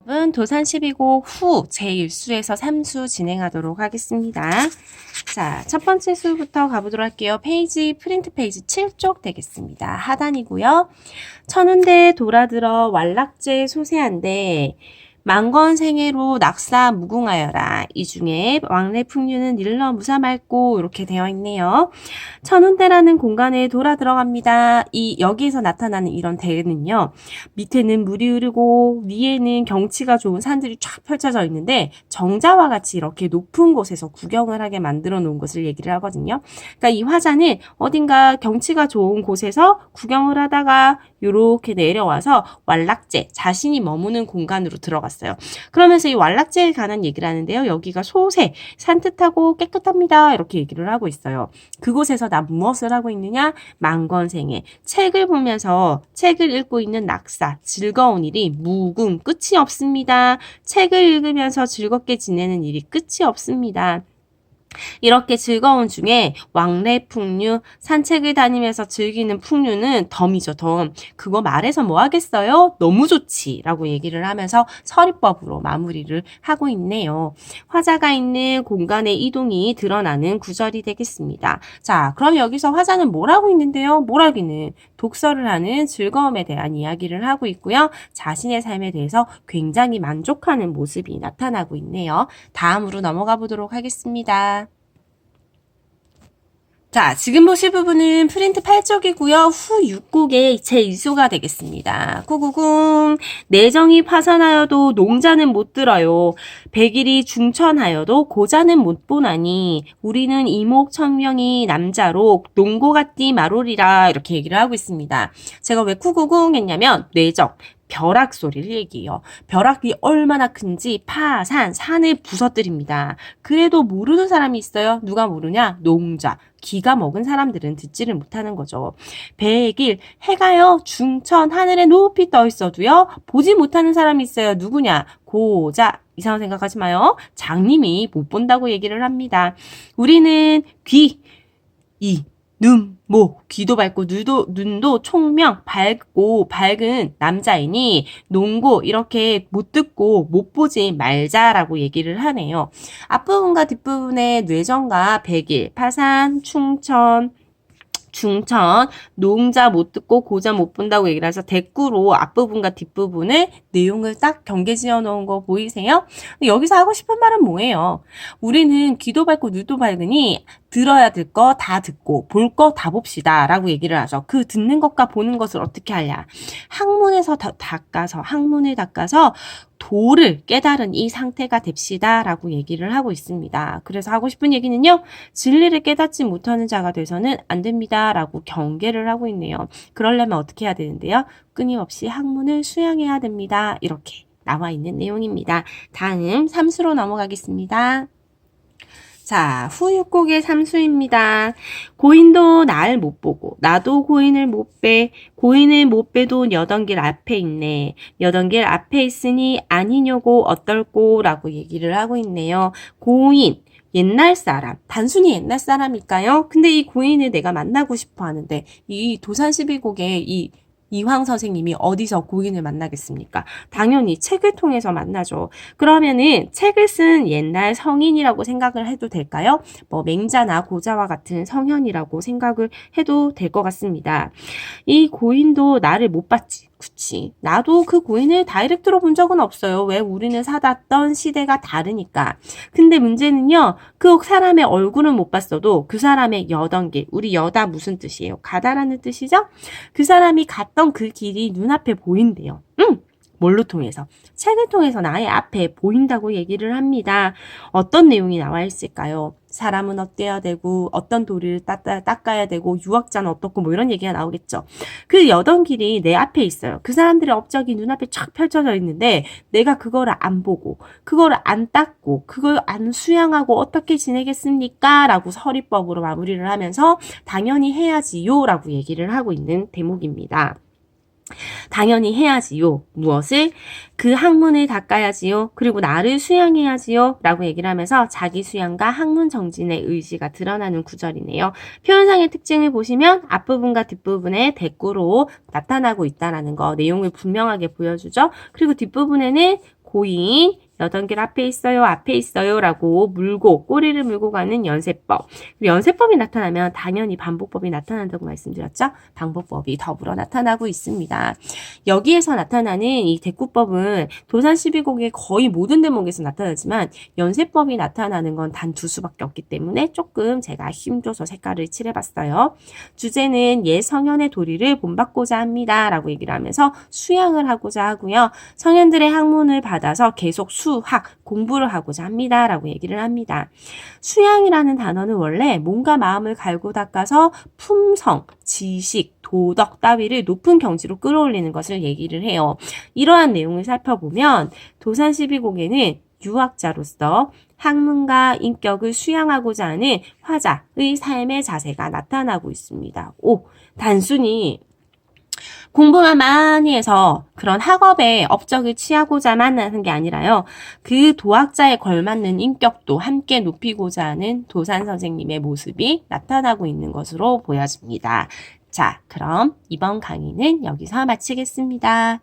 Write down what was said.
도산 12곡 후 제1수에서 3수 진행하도록 하겠습니다. 자, 첫 번째 수부터 가보도록 할게요. 프린트 페이지 7쪽 되겠습니다. 하단이고요. 천운대 돌아들어 왈락제 소세한데 만건생애로 낙사 무궁하여라. 이 중에 왕래풍류는 일러 무사맑고 이렇게 되어 있네요. 천운대라는 공간에 돌아 들어갑니다. 여기에서 나타나는 이런 대는요. 밑에는 물이 흐르고 위에는 경치가 좋은 산들이 쫙 펼쳐져 있는데 정자와 같이 이렇게 높은 곳에서 구경을 하게 만들어 놓은 것을 얘기를 하거든요. 그러니까 이 화자는 어딘가 경치가 좋은 곳에서 구경을 하다가 이렇게 내려와서 왈락제, 자신이 머무는 공간으로 들어갔어요. 그러면서 이 왈락제에 관한 얘기를 하는데요. 여기가 소세, 산뜻하고 깨끗합니다. 이렇게 얘기를 하고 있어요. 그곳에서 나 무엇을 하고 있느냐? 만건생애. 책을 보면서 책을 읽고 있는 낙사, 즐거운 일이 무궁, 끝이 없습니다. 책을 읽으면서 즐겁게 지내는 일이 끝이 없습니다. 이렇게 즐거운 중에 왕래풍류, 산책을 다니면서 즐기는 풍류는 덤이죠, 덤. 그거 말해서 뭐 하겠어요? 너무 좋지 라고 얘기를 하면서 서리법으로 마무리를 하고 있네요. 화자가 있는 공간의 이동이 드러나는 구절이 되겠습니다. 자, 그럼 여기서 화자는 뭘 하고 있는데요? 뭘 하기는 독서를 하는 즐거움에 대한 이야기를 하고 있고요. 자신의 삶에 대해서 굉장히 만족하는 모습이 나타나고 있네요. 다음으로 넘어가 보도록 하겠습니다. 자, 지금 보실 부분은 프린트 8쪽이고요. 후 6곡의 제1소가 되겠습니다. 구구궁 내정이 파산하여도 농자는 못 들어요. 백일이 중천하여도 고자는 못 보나니 우리는 이목천명이 남자로 농고같디 마롤이라 이렇게 얘기를 하고 있습니다. 제가 왜 구구궁 했냐면 내정, 벼락 소리를 얘기해요. 벼락이 얼마나 큰지 파산, 산을 부서뜨립니다. 그래도 모르는 사람이 있어요. 누가 모르냐? 농자. 기가 먹은 사람들은 듣지를 못하는 거죠. 백일, 해가요, 중천, 하늘에 높이 떠 있어도요, 보지 못하는 사람이 있어요. 누구냐? 고자. 이상한 생각하지 마요. 장님이 못 본다고 얘기를 합니다. 우리는 귀, 눈, 목, 귀도 밝고 눈도 총명, 밝은 남자이니 농고 이렇게 못 듣고 못 보지 말자라고 얘기를 하네요. 앞부분과 뒷부분의 뇌정과 백일, 파산, 충천, 중천, 농자 못 듣고 고자 못 본다고 얘기를 해서 대꾸로 앞부분과 뒷부분을 내용을 딱 경계지어 놓은 거 보이세요? 여기서 하고 싶은 말은 뭐예요? 우리는 귀도 밝고 눈도 밝으니 들어야 될 거 다 듣고 볼 거 다 봅시다 라고 얘기를 하죠. 그 듣는 것과 보는 것을 어떻게 하냐. 학문을 닦아서 도를 깨달은 이 상태가 됩시다 라고 얘기를 하고 있습니다. 그래서 하고 싶은 얘기는요. 진리를 깨닫지 못하는 자가 돼서는 안 됩니다 라고 경계를 하고 있네요. 그러려면 어떻게 해야 되는데요? 끊임없이 학문을 수양해야 됩니다. 이렇게 나와 있는 내용입니다. 다음 3수로 넘어가겠습니다. 자, 후육곡의 3수입니다. 고인도 날 못 보고 나도 고인을 못 빼. 고인을 못 빼도 여던길 앞에 있네. 여던길 앞에 있으니 아니냐고 어떨꼬 라고 얘기를 하고 있네요. 고인, 옛날 사람, 단순히 옛날 사람일까요? 근데 이 고인을 내가 만나고 싶어 하는데 이 도산 12곡의 이황 선생님이 어디서 고인을 만나겠습니까? 당연히 책을 통해서 만나죠. 그러면은 책을 쓴 옛날 성인이라고 생각을 해도 될까요? 뭐 맹자나 고자와 같은 성현이라고 생각을 해도 될 것 같습니다. 이 고인도 나를 못 봤지. 그치. 나도 그 고인을 다이렉트로 본 적은 없어요. 왜? 우리는 살았던 시대가 다르니까. 근데 문제는요. 그 사람의 얼굴은 못 봤어도 그 사람의 여던길. 우리 여다 무슨 뜻이에요? 가다라는 뜻이죠? 그 사람이 갔던 그 길이 눈앞에 보인대요. 뭘로 통해서? 책을 통해서 나의 앞에 보인다고 얘기를 합니다. 어떤 내용이 나와 있을까요? 사람은 어때야 되고 어떤 도리를 닦아야 되고 유학자는 어떻고 뭐 이런 얘기가 나오겠죠. 그 여던길이 내 앞에 있어요. 그 사람들의 업적이 눈앞에 쫙 펼쳐져 있는데 내가 그거를 안 보고 그거를 안 닦고 그걸 안 수양하고 어떻게 지내겠습니까? 라고 서리법으로 마무리를 하면서 당연히 해야지요 라고 얘기를 하고 있는 대목입니다. 당연히 해야지요. 무엇을? 그 학문을 닦아야지요. 그리고 나를 수양해야지요. 라고 얘기를 하면서 자기 수양과 학문 정진의 의지가 드러나는 구절이네요. 표현상의 특징을 보시면 앞부분과 뒷부분에 대꾸로 나타나고 있다는 거 내용을 분명하게 보여주죠. 그리고 뒷부분에는 고인, 여던길 앞에 있어요 라고 꼬리를 물고 가는 연세법. 연세법이 나타나면 당연히 반복법이 나타난다고 말씀드렸죠? 반복법이 더불어 나타나고 있습니다. 여기에서 나타나는 이 대꾸법은 도산 12곡의 거의 모든 대목에서 나타나지만 연세법이 나타나는 건 단 두 수밖에 없기 때문에 조금 제가 힘줘서 색깔을 칠해봤어요. 주제는 옛 성현의 도리를 본받고자 합니다 라고 얘기를 하면서 수양을 하고자 하고요. 성현들의 학문을 받아서 계속 수학, 공부를 하고자 합니다 라고 얘기를 합니다. 수양이라는 단어는 원래 몸과 마음을 갈고 닦아서 품성, 지식, 도덕 따위를 높은 경지로 끌어올리는 것을 얘기를 해요. 이러한 내용을 살펴보면 도산 12곡에는 유학자로서 학문과 인격을 수양하고자 하는 화자의 삶의 자세가 나타나고 있습니다. 단순히 공부만 많이 해서 그런 학업에 업적을 취하고자만 하는 게 아니라요. 그 도학자에 걸맞는 인격도 함께 높이고자 하는 도산 선생님의 모습이 나타나고 있는 것으로 보여집니다. 자, 그럼 이번 강의는 여기서 마치겠습니다.